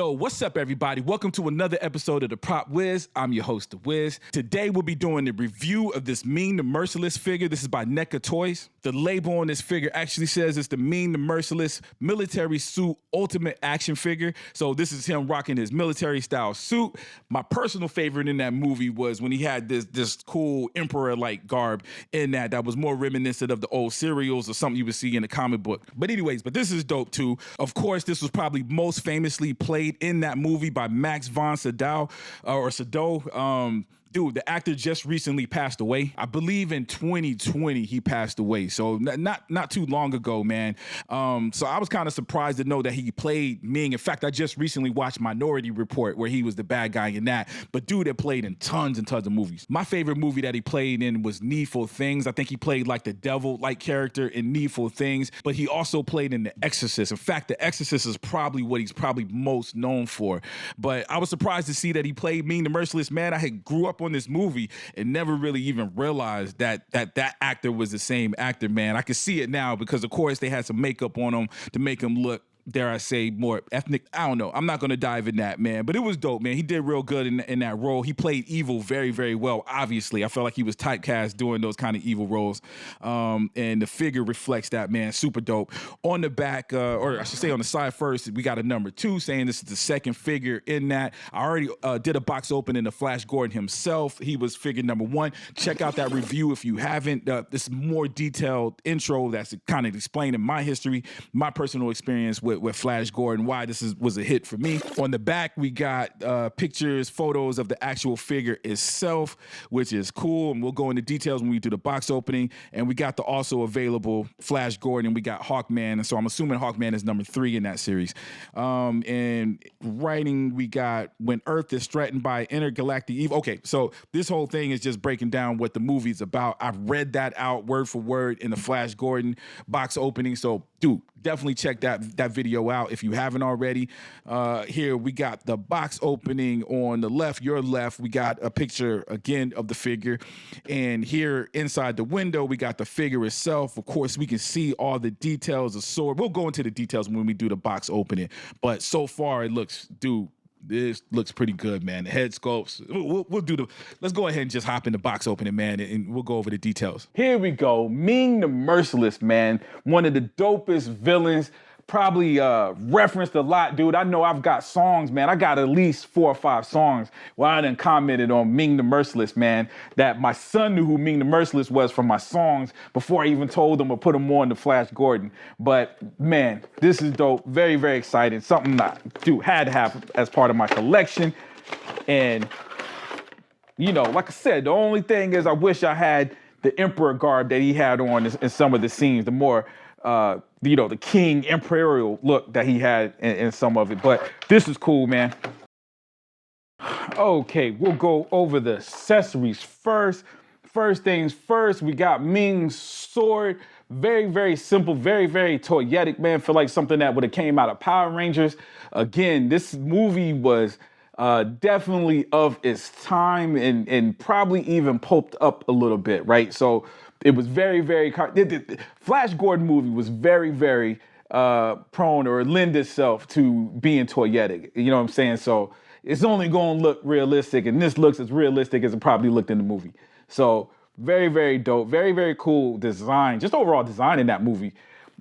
Yo, what's up, everybody? Welcome to another episode of the Prop Wiz. I'm your host, The Wiz. Today, we'll be doing a review of this Ming The Merciless figure. This is by NECA Toys. The label on this figure actually says it's the Ming The Merciless military suit ultimate action figure. So this is him rocking his military style suit. My personal favorite in that movie was when he had this cool emperor-like garb in that was more reminiscent of the old serials or something you would see in a comic book. But anyways, this is dope too. Of course, this was probably most famously played in that movie by Max von Sydow. Dude, the actor just recently passed away. I believe in 2020 he passed away. So not too long ago, man. So I was kind of surprised to know that he played Ming. In fact, I just recently watched Minority Report where he was the bad guy in that. But dude, had played in tons and tons of movies. My favorite movie that he played in was Needful Things. I think he played like the devil-like character in Needful Things. But he also played in The Exorcist. In fact, The Exorcist is probably what he's probably most known for. But I was surprised to see that he played Ming the Merciless. Man, I had grew up on this movie and never really even realized that actor was the same actor, man. I can see it now because, of course, they had some makeup on him to make him look, dare I say, more ethnic. I don't know. I'm not going to dive in that, man. But it was dope, man. He did real good in that role. He played evil very, very well, obviously. I felt like he was typecast doing those kind of evil roles. And the figure reflects that, man. Super dope. On the back, or I should say on the side first, we got a number 2 saying this is the second figure in that. I already did a box opening of Flash Gordon himself. He was figure number 1. Check out that review if you haven't. This more detailed intro that's kind of explaining my history, my personal experience with Flash Gordon, why this was a hit for me. On the back, we got pictures, photos of the actual figure itself, which is cool, and we'll go into details when we do the box opening. And we got the also available Flash Gordon, we got Hawkman, and so I'm assuming Hawkman is number 3 in that series. And writing, we got When Earth is Threatened by Intergalactic Evil. Okay, so this whole thing is just breaking down what the movie's about. I've read that out word for word in the Flash Gordon box opening, so dude, definitely check that video out if you haven't already. Here we got the box opening on the left, your left. We got a picture again of the figure. And here inside the window, we got the figure itself. Of course, we can see all the details of sword. We'll go into the details when we do the box opening. But so far it looks, dude, this looks pretty good, man. The head sculpts. Let's go ahead and just hop in the box opening, man, and we'll go over the details. Here we go. Ming the Merciless, man. One of the dopest villains. Probably referenced a lot, dude. I know I've got songs, man. I got at least 4 or 5 songs where I done commented on Ming the Merciless, man. That my son knew who Ming the Merciless was from my songs before I even told him or put him on the Flash Gordon. But man, this is dope. Very, very exciting. Something I had to have as part of my collection. And you know, like I said, the only thing is I wish I had the Emperor garb that he had on in some of the scenes, the more the king imperial look that he had in some of it. But this is cool, man. Okay, we'll go over the accessories first. First things first, we got Ming's sword. Very, very simple, very, very toyetic, man. Feel like something that would have came out of Power Rangers. Again, this movie was definitely of its time and probably even pulped up a little bit, right? So it was very, very, the Flash Gordon movie was very, very prone or lend itself to being toyetic. You know what I'm saying? So it's only going to look realistic, and this looks as realistic as it probably looked in the movie. So very, very dope. Very, very cool design. Just overall design in that movie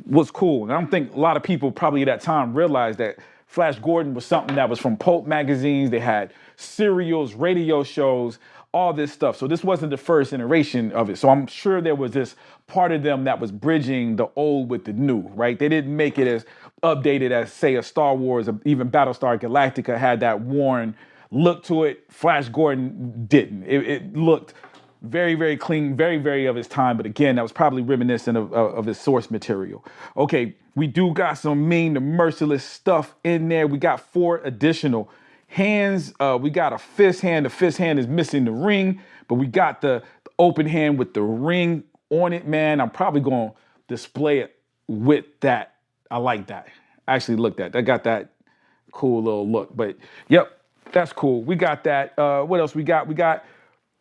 was cool. And I don't think a lot of people probably at that time realized that Flash Gordon was something that was from pulp magazines. They had serials, radio shows, all this stuff. So this wasn't the first iteration of it. So I'm sure there was this part of them that was bridging the old with the new, right? They didn't make it as updated as, say, a Star Wars or even Battlestar Galactica had that worn look to it. Flash Gordon didn't. It looked very, very clean, very, very of its time. But again, that was probably reminiscent of his source material. Okay, we do got some Ming the Merciless stuff in there. We got 4 additional hands. We got a fist hand. The fist hand is missing the ring, but we got the open hand with the ring on it, man. I'm probably going to display it with that. I like that. I actually looked at that. I got that cool little look. But yep, that's cool. We got that. What else we got? We got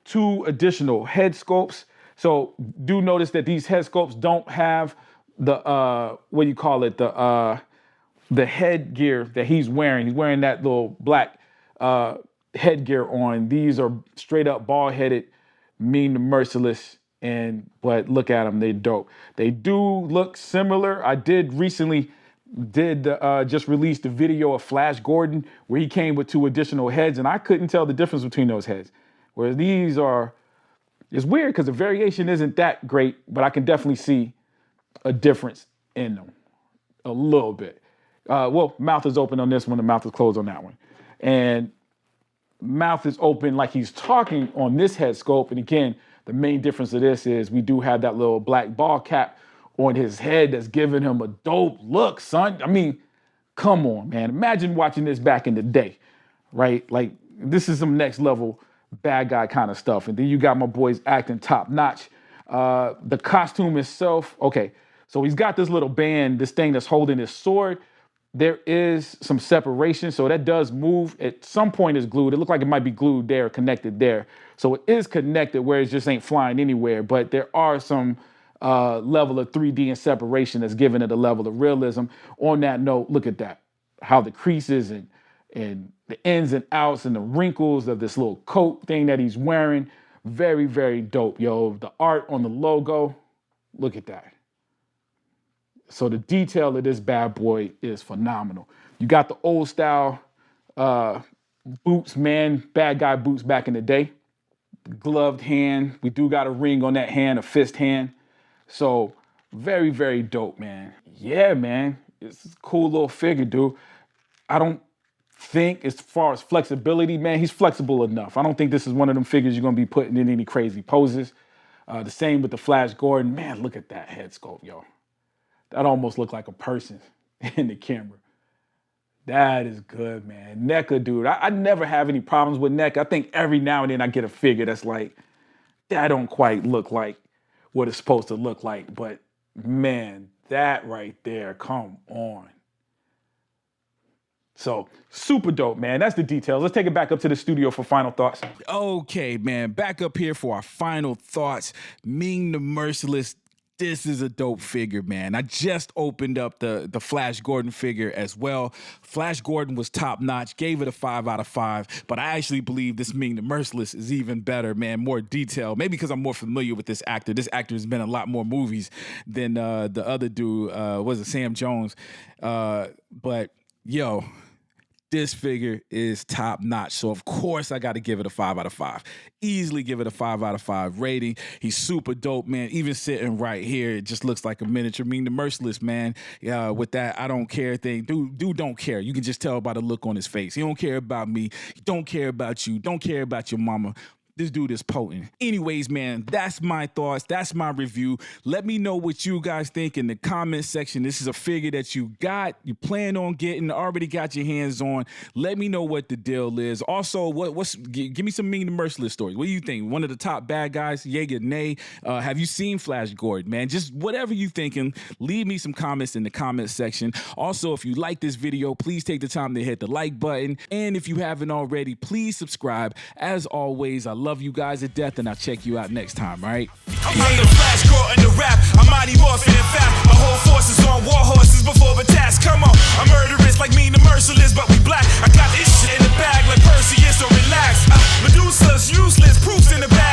2 additional head sculpts. So do notice that these head sculpts don't have the what do you call it? the headgear that he's wearing that little black headgear on. These are straight up bald-headed Ming the Merciless, but look at them, they dope. They do look similar. I did recently just release the video of Flash Gordon where he came with 2 additional heads, and I couldn't tell the difference between those heads. Whereas these are, it's weird because the variation isn't that great, but I can definitely see a difference in them a little bit. Well, mouth is open on this one, the mouth is closed on that one. And mouth is open like he's talking on this head sculpt. And again, the main difference of this is we do have that little black ball cap on his head that's giving him a dope look, son. I mean, come on, man. Imagine watching this back in the day, right? Like, this is some next level bad guy kind of stuff. And then you got my boys acting top notch. The costume itself, okay, so he's got this little band, this thing that's holding his sword. There is some separation, so that does move. At some point it's glued. It looked like it might be glued there, connected there. So it is connected where it just ain't flying anywhere, but there are some level of 3D and separation that's giving it a level of realism. On that note, look at that. How the creases and the ins and outs and the wrinkles of this little coat thing that he's wearing. Very, very dope, yo. The art on the logo, look at that. So the detail of this bad boy is phenomenal. You got the old style boots, man, bad guy boots back in the day. Gloved hand. We do got a ring on that hand, a fist hand. So very, very dope, man. Yeah, man. It's a cool little figure, dude. I don't think as far as flexibility, man, he's flexible enough. I don't think this is one of them figures you're going to be putting in any crazy poses. The same with the Flash Gordon. Man, look at that head sculpt, yo. That almost looked like a person in the camera. That is good, man. NECA, dude. I never have any problems with NECA. I think every now and then I get a figure that's like, that don't quite look like what it's supposed to look like. But, man, that right there, come on. So, super dope, man. That's the details. Let's take it back up to the studio for final thoughts. Okay, man. Back up here for our final thoughts. Ming the Merciless. This is a dope figure, man. I just opened up the Flash Gordon figure as well. Flash Gordon was top notch, gave it a 5 out of 5, but I actually believe this Ming the Merciless is even better, man. More detail, maybe because I'm more familiar with this actor. This actor has been in a lot more movies than the other dude, was it Sam Jones? But yo, this figure is top notch. So of course I got to give it a 5 out of 5. Easily give it a 5 out of 5 rating. He's super dope, man. Even sitting right here, it just looks like a miniature Ming the Merciless, man. With that I don't care thing. Dude don't care. You can just tell by the look on his face. He don't care about me. He don't care about you. Don't care about your mama. This dude is potent. Anyways, man, that's my thoughts. That's my review. Let me know what you guys think in the comment section. This is a figure that you plan on getting, already got your hands on. Let me know what the deal is. Also, give me some Ming the Merciless stories. What do you think? One of the top bad guys, yay or nay? Have you seen Flash Gordon, man? Just whatever you thinking, leave me some comments in the comment section. Also, if you like this video, please take the time to hit the like button. And if you haven't already, please subscribe. As always, I love you guys to death, and I'll check you out next time, all right? I'm the Flash Gordon the rap. I'm mighty morphin' and fat. My whole force is on war horses before the task. Come on, I'm murderous like Ming the Merciless, but we black. I got this shit in the bag like Perseus, so relax. Medusa's useless, proofs in the bag.